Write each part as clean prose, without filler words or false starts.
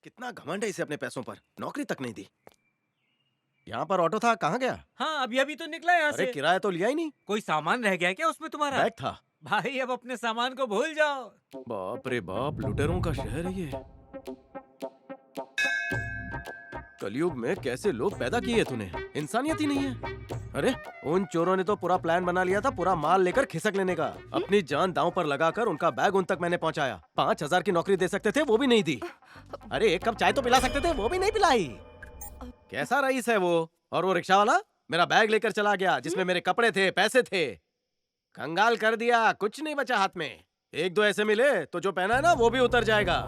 कितना घमंड है इसे अपने पैसों पर, नौकरी तक नहीं दी। यहाँ पर ऑटो था, कहाँ गया? हाँ, अभी अभी तो निकला यहाँ अरे से। किराया तो लिया ही नहीं। कोई सामान रह गया क्या उसमें तुम्हारा? बैग था। भाई अब अपने सामान को भूल जाओ। बाप रे बाप, लुटेरों का शहर है ये। कलयुग में कैसे लोग पैदा किए तूने, इंसानियत ही नहीं है। अरे उन चोरों ने तो पूरा प्लान बना लिया था, पूरा माल लेकर खिसक लेने का। अपनी जान दांव पर लगाकर उनका बैग उन तक मैंने पहुंचाया। 5,000 की नौकरी दे सकते थे, वो भी नहीं दी। अरे एक कप चाय तो पिला सकते थे, वो भी नहीं पिलाई। कैसा रईस है वो। और वो रिक्शा वाला मेरा बैग लेकर चला गया, जिसमें मेरे कपड़े थे, पैसे थे। कंगाल कर दिया, कुछ नहीं बचा हाथ में। एक दो ऐसे मिले तो जो पहना है ना वो भी उतर जाएगा।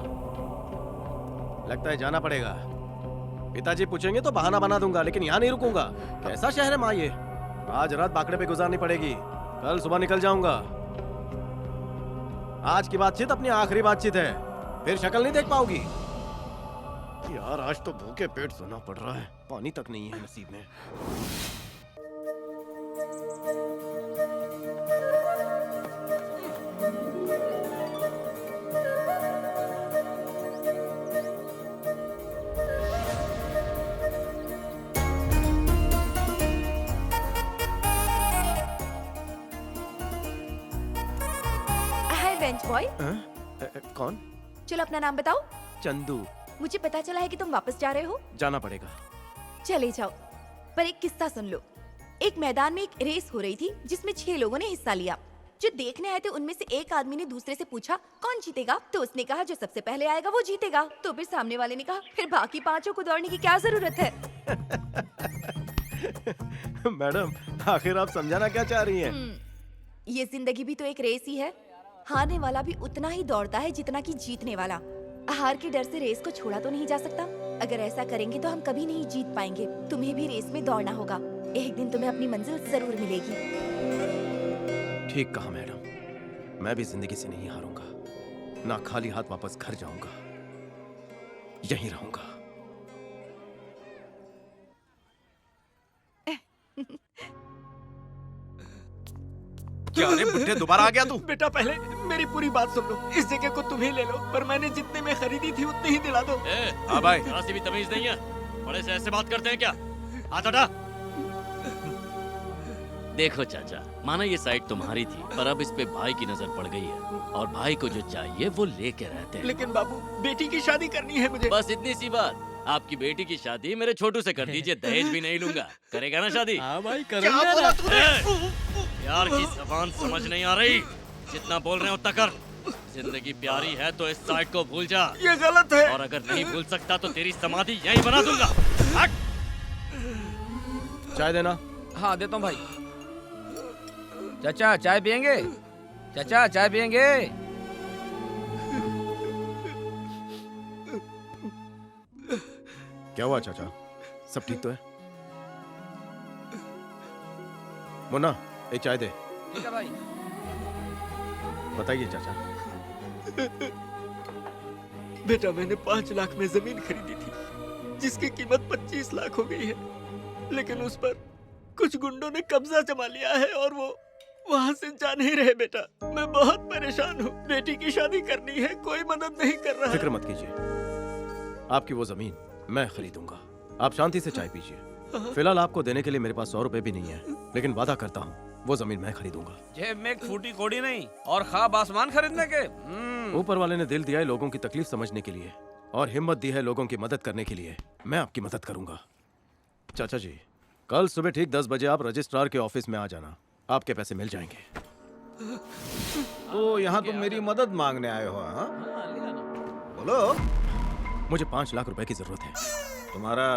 लगता है जाना पड़ेगा। पिताजी पूछेंगे तो बहाना बना दूंगा, लेकिन यहाँ नहीं रुकूंगा। कैसा शहर है माँ ये। आज रात बाकड़े पे गुजारनी पड़ेगी, कल सुबह निकल जाऊंगा। आज की बातचीत अपनी आखिरी बातचीत है, फिर शक्ल नहीं देख पाओगी। यार आज तो भूखे पेट सोना पड़ रहा है, पानी तक नहीं है नसीब में। हाय बेंच बॉय, कौन? चलो अपना नाम बताओ। चंदू। मुझे पता चला है कि तुम वापस जा रहे हो। जाना पड़ेगा। चले जाओ, पर एक किस्सा सुन लो। एक मैदान में एक रेस हो रही थी जिसमें 6 लोगों ने हिस्सा लिया। जो देखने आए थे उनमें से एक आदमी ने दूसरे से पूछा कौन जीतेगा, तो उसने कहा जो सबसे पहले आएगा वो जीतेगा। तो फिर सामने वाले ने कहा फिर बाकी 5 को दौड़ने की क्या जरूरत है। मैडम आखिर आप समझाना क्या चाह रही हैं? ये जिंदगी भी तो एक रेस ही है। हारने वाला भी उतना ही दौड़ता है जितना कि जीतने वाला। हार के डर से रेस को छोड़ा तो नहीं जा सकता। अगर ऐसा करेंगे तो हम कभी नहीं जीत पाएंगे। तुम्हें भी रेस में दौड़ना होगा, एक दिन तुम्हें अपनी मंजिल जरूर मिलेगी। ठीक कहा मैडम, मैं भी जिंदगी से नहीं हारूंगा। ना खाली हाथ वापस घर जाऊंगा, यहीं रहूंगा। क्या रे बुड्ढे, दोबारा आ गया तू? बेटा पहले मेरी पूरी बात सुन लो। इस जगह को तुम ही ले लो, पर मैंने जितने में खरीदी थी उतने ही दिला दो। हाँ भाई। जरा सी भी तमीज नहीं है, बड़े से ऐसे बात करते हैं क्या? हाथ हटा। देखो चाचा, माना ये साइट तुम्हारी थी, पर अब इस पे भाई की नजर पड़ गई है और भाई को जो चाहिए वो लेके रहते हैं। लेकिन बाबू, बेटी की शादी करनी है मुझे। बस इतनी सी बात। आपकी बेटी की शादी मेरे छोटू से कर दीजिए, दहेज भी नहीं लूंगा। करेगा ना शादी? हाँ भाई, क्या बोला तूने? प्यार की जबान समझ नहीं आ रही, जितना बोल रहे हो उतना कर। जिंदगी प्यारी है तो इस साइट को भूल जा। ये गलत है। और अगर नहीं भूल सकता तो तेरी समाधि यहीं बना दूंगा। हट! चाय देना। हाँ देता हूँ भाई। चाचा चाय पियेंगे? चाचा चाय पियेंगे? क्या हुआ चाचा, सब ठीक तो है? मुन्ना एक चाय दे। ठीक है भाई। बताइए चाचा। बेटा मैंने 5 लाख में जमीन खरीदी थी, जिसकी कीमत 25 लाख हो गई है। लेकिन उस पर कुछ गुंडों ने कब्जा जमा लिया है और वो वहाँ से जा नहीं रहे। बेटा मैं बहुत परेशान हूँ। बेटी की शादी करनी है, कोई मदद नहीं कर रहा। फिक्र मत कीजिए, आपकी वो जमीन मैं खरीदूंगा। आप शांति से चाय पीजिए। फिलहाल आपको देने के लिए मेरे पास 100 रुपए भी नहीं है, लेकिन वादा करता हूँ वो जमीन मैं खरीदूंगा। जेब में एक फूटी कोड़ी नहीं और ख्वाब आसमान खरीदने के। ऊपर वाले ने दिल दिया है लोगों की तकलीफ समझने के लिए और हिम्मत दी है लोगों की मदद करने के लिए। मैं आपकी मदद करूंगा। चाचा जी, कल सुबह ठीक 10 बजे आप रजिस्ट्रार के ऑफिस में आ जाना, आपके पैसे मिल जाएंगे। तो यहाँ तुम मेरी मदद मांगने आए हो? हाँ बोलो। मुझे 5 लाख रुपए की जरूरत है। तुम्हारा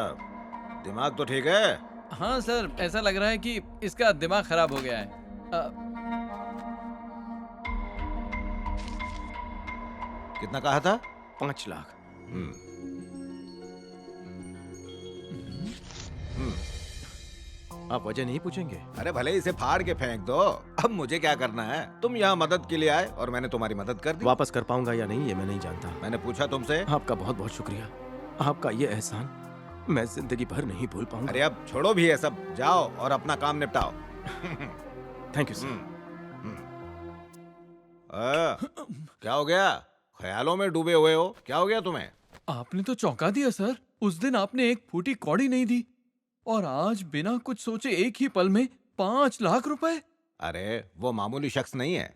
दिमाग तो ठीक है? हाँ सर, ऐसा लग रहा है कि इसका दिमाग खराब हो गया है। कितना कहा था? 5 लाख। आप वजह नहीं पूछेंगे? अरे भले इसे फाड़ के फेंक दो, अब मुझे क्या करना है? तुम यहाँ मदद के लिए आए और मैंने तुम्हारी मदद कर दी। वापस कर पाऊंगा या नहीं ये मैं नहीं जानता। मैंने पूछा तुमसे। आपका बहुत बहुत शुक्रिया। आपका ये एहसान मैं जिंदगी भर नहीं भूल पाऊंगा। अरे अब छोड़ो भी ये सब, जाओ और अपना काम निपटाओ। Thank you sir. क्या हो गया? ख्यालों में डूबे हुए हो? क्या हो गया तुम्हें? आपने तो चौंका दिया सर। उस दिन आपने एक फूटी कौड़ी नहीं दी और आज बिना कुछ सोचे एक ही पल में 5 लाख रुपए। अरे वो मामूली शख्स नहीं है।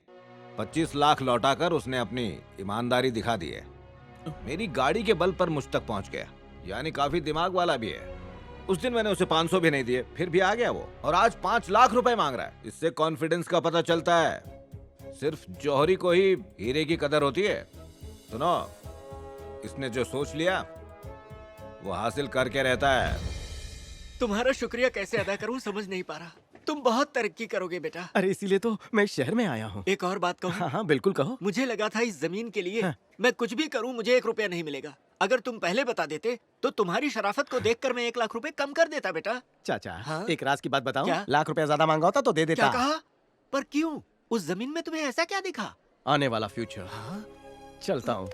25 लाख लौटाकर उसने अपनी ईमानदारी दिखा दी है। मेरी गाड़ी के बल पर मुझ तक पहुंच गया, यानी काफी दिमाग वाला भी है। उस दिन मैंने उसे 500 भी नहीं दिए, फिर भी आ गया वो, और आज 5 लाख रुपए मांग रहा है। इससे कॉन्फिडेंस का पता चलता है सिर्फ जौहरी को ही हीरे की कदर होती है। सुनो, इसने जो सोच लिया वो हासिल करके रहता है। तुम्हारा शुक्रिया कैसे अदा करूं समझ नहीं पा रहा। तुम बहुत तरक्की करोगे बेटा। अरे इसीलिए तो मैं शहर में आया हूँ। एक और बात कहूं? हाँ हाँ बिल्कुल कहो। मुझे लगा था इस जमीन के लिए हाँ। मैं कुछ भी करूं मुझे 1 रुपया नहीं मिलेगा। अगर तुम पहले बता देते तो तुम्हारी शराफत को देखकर मैं 1 लाख रुपए कम कर देता बेटा। चाचा हाँ? एक राज की बात बताऊं? क्या? लाख रुपया ज्यादा मांगा होता तो दे देता। क्या कहा? पर क्यों? उस जमीन में तुम्हें ऐसा क्या दिखा? आने वाला फ्यूचर। हाँ? चलता हूँ।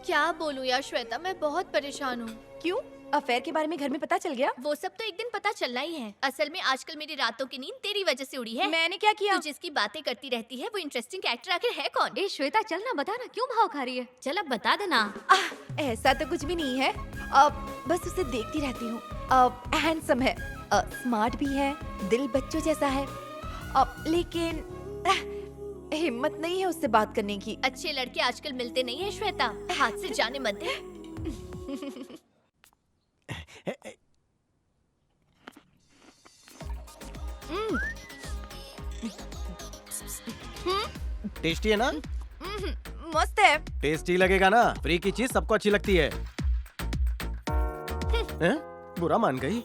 क्या बोलूं यार श्वेता, मैं बहुत परेशान हूँ। क्यों? अफेयर के बारे में घर में पता चल गया? वो सब तो एक दिन पता चलना ही है। असल में आजकल मेरी रातों की नींद तेरी वजह से उड़ी है। मैंने क्या किया? तू जिसकी बातें करती रहती है वो इंटरेस्टिंग कैरेक्टर आखिर है कौन? ए श्वेता चल ना, बता ना क्यों भाव खा रही है। चल अब बता देना। ऐसा तो कुछ भी नहीं है। बस उसे देखती रहती हूँ। हैंडसम है, स्मार्ट भी है, दिल बच्चों जैसा है। लेकिन हिम्मत नहीं है उससे बात करने की। अच्छे लड़के आजकल मिलते नहीं है श्वेता, हाथ से जाने मत दे। टेस्टी है ना? मस्त है। टेस्टी लगेगा ना। फ्री की चीज सबको अच्छी लगती है। हैं? बुरा मान गई।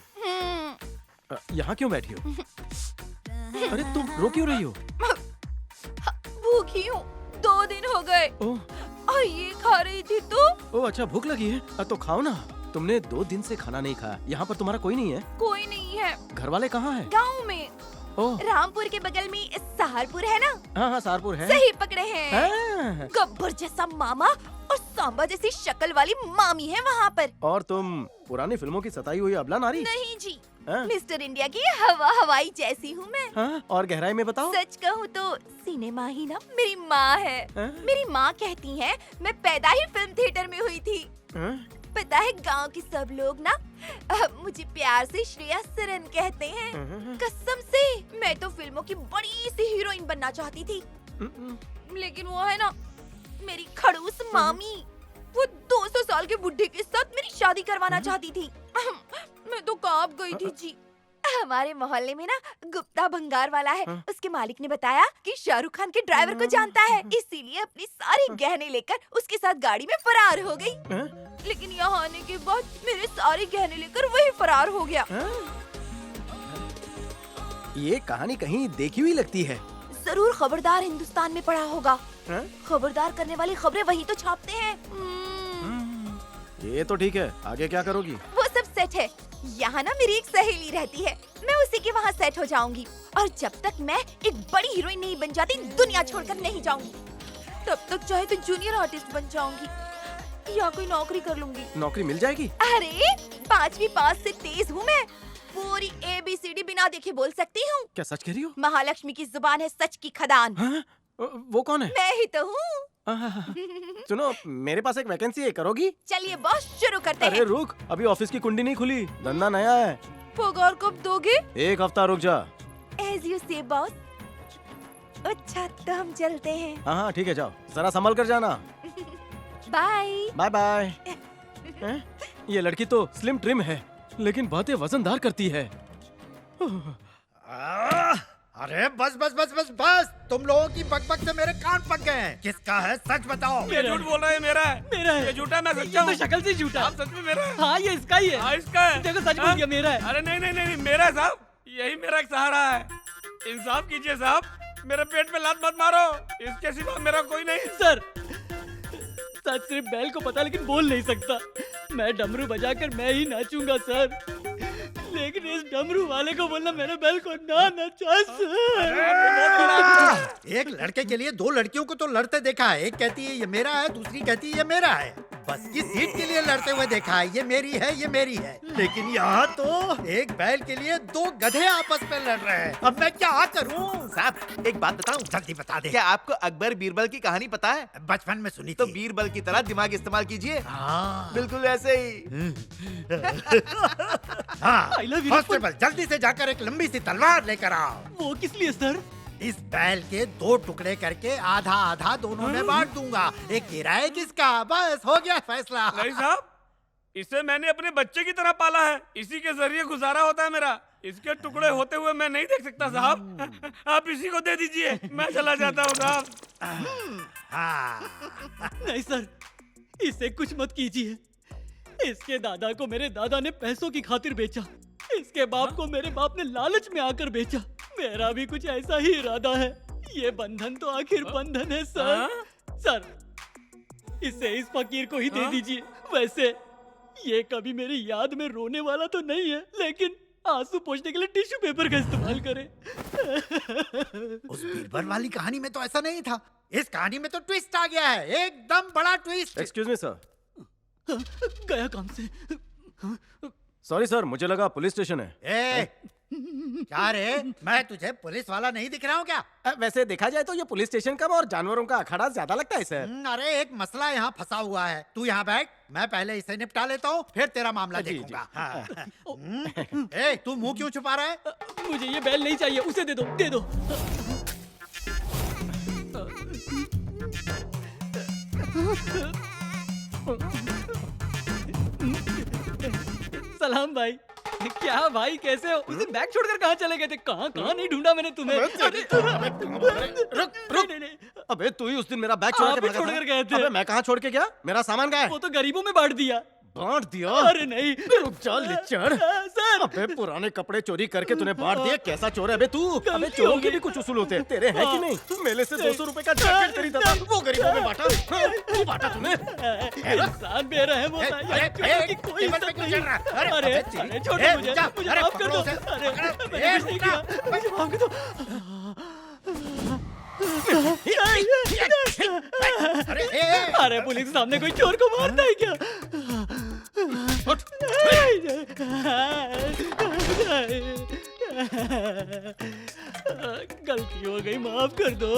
यहाँ क्यों बैठी हो? अरे तुम रो क्यों रही हो? भूखी हूँ, 2 दिन हो गए ओह और ये खा रही थी तो। ओह अच्छा, भूख लगी है तो खाओ ना। तुमने 2 दिन से खाना नहीं खाया। यहाँ पर तुम्हारा कोई नहीं है? कोई नहीं है। घर वाले कहाँ हैं? गाँव में। ओह रामपुर के बगल में सहारपुर है ना? हाँ हाँ सहारपुर है। सही पकड़े हैं। हाँ। गब्बर जैसा मामा और सांबा जैसी शक्ल वाली मामी है वहाँ पर। और तुम पुरानी फिल्मों की सताई हुई अबला नारी? नहीं जी, हाँ? मिस्टर इंडिया की हवा हवाई जैसी हूँ मैं। हाँ? और गहराई में बताओ। सच कहूँ तो सिनेमा ही ना मेरी माँ है। हाँ? मेरी माँ कहती है मैं पैदा ही फिल्म थिएटर में हुई थी। हाँ? पता है गांव के सब लोग ना मुझे प्यार से श्रेया सरन कहते हैं। हाँ? कसम से मैं तो फिल्मों की बड़ी सी हीरोइन बनना चाहती थी, लेकिन वो है ना मेरी खड़ूस मामी, वो 200 साल के बुढ़े के साथ मेरी शादी करवाना चाहती थी। मैं तो कांप गई थी जी। हमारे मोहल्ले में ना गुप्ता भंगार वाला है। उसके मालिक ने बताया कि शाहरुख खान के ड्राइवर को जानता है, इसीलिए अपनी सारी गहने लेकर उसके साथ गाड़ी में फरार हो गई। हाँ? लेकिन यहाँ आने के बाद मेरे सारे गहने लेकर वही फरार हो गया। ये कहानी कहीं देखी हुई लगती है। जरूर खबरदार हिंदुस्तान में पढ़ा होगा। हाँ? खबरदार करने वाली खबरें वही तो छापते हैं। ये तो ठीक है, आगे क्या करोगी? वो सब सेट है। यहाँ ना मेरी एक सहेली रहती है, मैं उसी के वहाँ सेट हो जाऊंगी। और जब तक मैं एक बड़ी हीरोइन नहीं बन जाती दुनिया छोड़कर नहीं जाऊंगी। तब तक चाहे तो जूनियर आर्टिस्ट बन जाऊंगी या कोई नौकरी कर लूंगी। नौकरी मिल जाएगी? अरे 5वीं पास से तेज हूँ मैं। पूरी ABCD बिना देखे बोल सकती हूँ। क्या सच कह रही हो? महालक्ष्मी की जुबान है सच की खदान। हाँ? वो कौन है? मैं ही तो हूँ। सुनो, मेरे पास एक वैकेंसी है, करोगी? चलिए बॉस शुरू करते अरे हैं। रुक, अभी ऑफिस की कुंडी नहीं खुली, धंधा नया है। पगार कब दोगे? 1 हफ्ता रुक जा। As you say boss. अच्छा तो हम चलते हैं। हाँ हाँ ठीक है, जाओ, जरा संभल कर जाना। बाय। Bye bye. ये लड़की तो स्लिम ट्रिम है, लेकिन बातें वजनदार करती है। अरे बस बस बस बस बस, तुम लोगों की बकबक से मेरे कान पक गए हैं। किसका है सच बताओ। ये झूठ बोल रहा है, मेरा है। मेरा है। ये झूठा, मैं सच्चा हूँ। शक्ल से झूठा। आप सच में मेरा है। हाँ ये इसका ही है। हाँ इसका है। देखो सच बोल गया, मेरा है। अरे नहीं नहीं नहीं, मेरा है साहब, यही मेरा एक सहारा है। इंसाफ कीजिए साहब, मेरे पेट पे लात मत मारो, इसके सिवा मेरा कोई नहीं। सर सच सिर्फ बैल को पता, लेकिन बोल नहीं सकता। मैं डमरू बजाकर मैं ही नाचूंगा सर, लेकिन इस डमरू वाले को बोलना मेरे बैल को ना नचा सर। एक लड़के के लिए दो लड़कियों को तो लड़ते देखा है। एक कहती है ये मेरा है, दूसरी कहती है ये मेरा है। बस की सीट के लिए लड़ते हुए देखा है, ये मेरी है, ये मेरी है। लेकिन यहाँ तो एक बैल के लिए दो गधे आपस में लड़ रहे हैं। अब मैं क्या करूँ? साहब एक बात बताऊं? जल्दी बता दे। क्या आपको अकबर बीरबल की कहानी पता है? बचपन में सुनी तो थी। बीरबल की तरह दिमाग इस्तेमाल कीजिए। हाँ। बिल्कुल ऐसे ही। हाँ, I love you, कांस्टेबल जल्दी से जाकर एक लंबी सी तलवार लेकर आओ। वो किस लिए सर? इस बैल के दो टुकड़े करके आधा आधा दोनों में बांट दूंगा। एक तेरा है, किसका? बस हो गया फैसला। नहीं साहब, इसे मैंने अपने बच्चे की तरह पाला है। इसी के जरिए गुजारा होता है मेरा। इसके टुकड़े होते हुए मैं नहीं देख सकता साहब। आप इसी को दे दीजिए, मैं चला जाता हूँ साहब। नहीं सर, इसे कुछ मत कीजिए। इसके दादा को मेरे दादा ने पैसों की खातिर बेचा। इसके बाप को मेरे बाप ने लालच में आकर बेचा। मेरा भी कुछ ऐसा ही इरादा है। ये बंधन तो आखिर बंधन है सर। सर, इसे इस फकीर को ही दे दीजिए। वैसे ये कभी मेरी याद में रोने वाला तो नहीं है, लेकिन आंसू पोंछने के लिए टिश्यू पेपर का इस्तेमाल करे। उस बीरबल वाली कहानी में तो ऐसा नहीं था। इस कहानी में तो ट्विस्ट आ गया है, एकदम बड़ा ट्विस्ट। Excuse me sir. गया काम से। सॉरी सर, मुझे लगा पुलिस स्टेशन है। ए, क्या रे, मैं तुझे पुलिस वाला नहीं दिख रहा हूँ क्या? वैसे देखा जाए तो ये पुलिस स्टेशन कम और जानवरों का अखाड़ा ज्यादा लगता है सर। अरे एक मसला यहाँ फंसा हुआ है। तू यहाँ बैठ, मैं पहले इसे निपटा लेता हूँ, फिर तेरा मामला जी, देखूंगा। हाँ। ए, तू मुंह क्यों छुपा रहा है? मुझे ये बैल नहीं चाहिए, उसे दे दो, दे दो। सलाम भाई। क्या भाई, कैसे हो? उस दिन बैग छोड़कर कहाँ चले गए थे? कहाँ नहीं ढूंढा मैंने तुम्हें। रुक। अबे तू ही उस दिन मेरा बैग आप ही छोड़कर गए थे। अबे मैं कहाँ छोड़ के गया? मेरा सामान कहाँ है? वो तो गरीबों में बांट दिया। बांट दिया? अरे नहीं, रुक जा लिच्चड़। सर। अबे पुराने कपड़े चोरी करके तूने बांट दिए? कैसा चोर है बे तू? अबे गलती चोरों हो के गई। भी कुछ उसूल होते हैं। तेरे हैं कि नहीं? मेले से 200 रुपए का जैकेट खरीदा था, वो गरीबों में बांटा। तू बांटा तूने? इंसान बेरहम होता है। यार, चोरों की कोई इज्जत नहीं। अरे छोड़ो मुझे माफ कर दो। अरे मैंने कुछ नहीं किया, मुझे माफ कर दो। अरे पुलिस के सामने कोई चोर को मारता है क्या? गलती हो गई, माफ कर दो।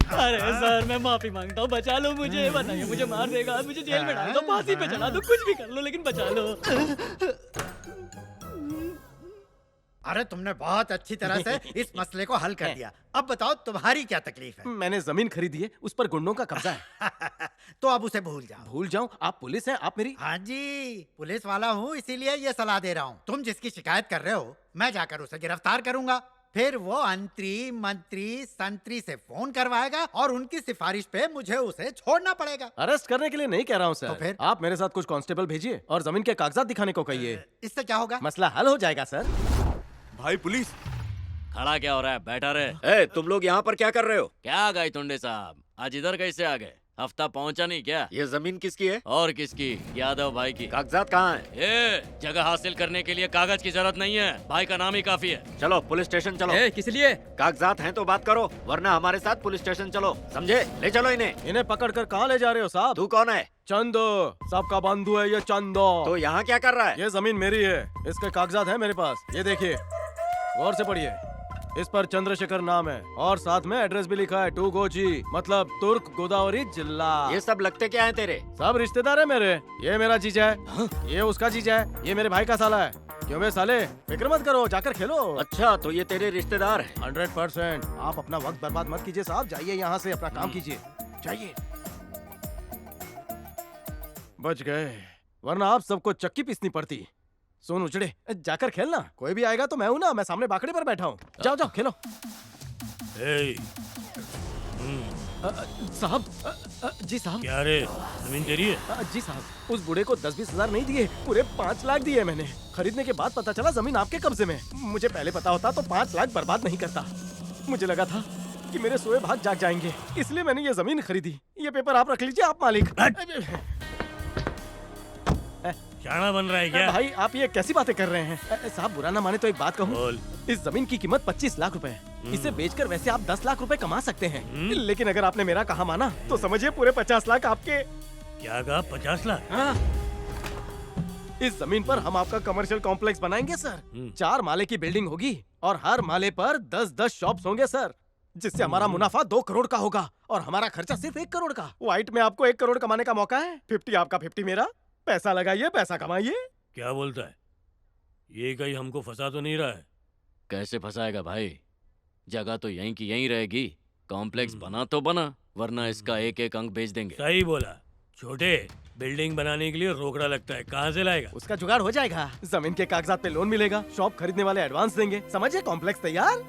अरे सर, मैं माफी मांगता हूँ, बचा लो मुझे। बताइए, मुझे मार देगा, मुझे जेल में डाल दो, फांसी पे चढ़ा दो, कुछ भी कर लो, लेकिन बचा लो। अरे तुमने बहुत अच्छी तरह से इस मसले को हल कर दिया। अब बताओ तुम्हारी क्या तकलीफ है? मैंने जमीन खरीदी है, उस पर गुंडों का कब्जा है। तो अब उसे भूल जाओ। भूल जाऊं? आप पुलिस हैं, आप मेरी। हाँ जी, पुलिस वाला हूँ, इसीलिए ये सलाह दे रहा हूँ। तुम जिसकी शिकायत कर रहे हो, मैं जाकर उसे गिरफ्तार करूंगा। फिर वो अंतरी मंत्री संतरी से फोन करवाएगा और उनकी सिफारिश पे मुझे उसे छोड़ना पड़ेगा। अरेस्ट करने के लिए नहीं कह रहा हूँ सर। तो फिर? आप मेरे साथ कुछ कांस्टेबल भेजिए और जमीन के कागजात दिखाने को कहिए। इससे क्या होगा? मसला हल हो जाएगा सर। भाई पुलिस। खड़ा क्या हो रहा है? बैठा रहे। तुम लोग यहाँ पर क्या कर रहे हो? क्या गए तुंडे साहब, आज इधर कैसे आ गए? हफ्ता पहुंचा नहीं क्या? ये जमीन किसकी है? और किसकी? यादव भाई की। कागजात कहाँ हैं? ये जगह हासिल करने के लिए कागज की जरूरत नहीं है, भाई का नाम ही काफी है। चलो पुलिस स्टेशन चलो। किस लिए? कागजात हैं तो बात करो, वरना हमारे साथ पुलिस स्टेशन चलो, समझे? ले चलो इन्हें। इन्हें पकड़ कर कहाँ ले जा रहे हो साहब? तू कौन है? चंदो, सबका बंधु है ये चंदो। तो यहाँ क्या कर रहा है? ये जमीन मेरी है, इसके कागजात हैं मेरे पास। ये देखिए, गौर से पढ़िए। इस पर चंद्रशेखर नाम है और साथ में एड्रेस भी लिखा है, टू गोची, मतलब तुर्क गोदावरी जिला। ये सब लगते क्या हैं तेरे? सब रिश्तेदार है मेरे। ये मेरा जीजा है, ये उसका जीजा है, ये मेरे भाई का साला है। क्यों बे साले, फिक्र मत करो, जाकर खेलो। अच्छा, तो ये तेरे रिश्तेदार हैं? 100%। आप अपना वक्त बर्बाद मत कीजिए साहब, जाइए यहाँ से, अपना काम कीजिए, जाइए। बच गए, वरना आप सबको चक्की पीसनी पड़ती। सुन उचड़े, जाकर खेलना। कोई भी आएगा तो मैं हूं ना, मैं सामने बाकड़े पर बैठा हूँ। जाओ जाओ खेलो। साहब, जी साहब। क्या रे, जमीन तेरी है? जी साहब, उस बूढ़े को 10-20 हजार नहीं दिए, पूरे 5 लाख दिए मैंने। खरीदने के बाद पता चला जमीन आपके कब्जे में। मुझे पहले पता होता तो 5 लाख बर्बाद नहीं करता। मुझे लगा था कि मेरे सोए भाग जाग जाएंगे, इसलिए मैंने ये जमीन खरीदी। ये पेपर आप रख लीजिए, आप मालिक। शाना बन रहा है क्या? भाई आप ये कैसी बातें कर रहे हैं? साहब बुरा ना माने तो एक बात कहूँ, बोल। इस जमीन की कीमत 25 लाख रुपए है। इसे बेचकर वैसे आप 10 लाख रुपए कमा सकते हैं, लेकिन अगर आपने मेरा कहा माना तो समझिए पूरे 50 लाख आपके। क्या कहा? 50 लाख? हाँ। इस जमीन पर हम आपका कमर्शियल कॉम्प्लेक्स बनाएंगे सर। 4 माले की बिल्डिंग होगी और हर माले पर 10-10 शॉप्स होंगे सर, जिससे हमारा मुनाफा 2 करोड़ का होगा और हमारा खर्चा सिर्फ 1 करोड़ का। व्हाइट में आपको 1 करोड़ कमाने का मौका है। 50 आपका 50 मेरा। पैसा लगाइए, पैसा कमाइए। क्या बोलता है? ये कहीं हमको फंसा तो नहीं रहा है? कैसे फंसाएगा भाई? जगह तो यहीं की यहीं रहेगी। कॉम्प्लेक्स बना तो बना, वरना इसका एक एक अंक बेच देंगे। सही बोला। छोटे, बिल्डिंग बनाने के लिए रोकड़ा लगता है, कहाँ से लाएगा? उसका जुगाड़ हो जाएगा। जमीन के कागजात पे लोन मिलेगा, शॉप खरीदने वाले एडवांस देंगे, समझिए कॉम्प्लेक्स तैयार।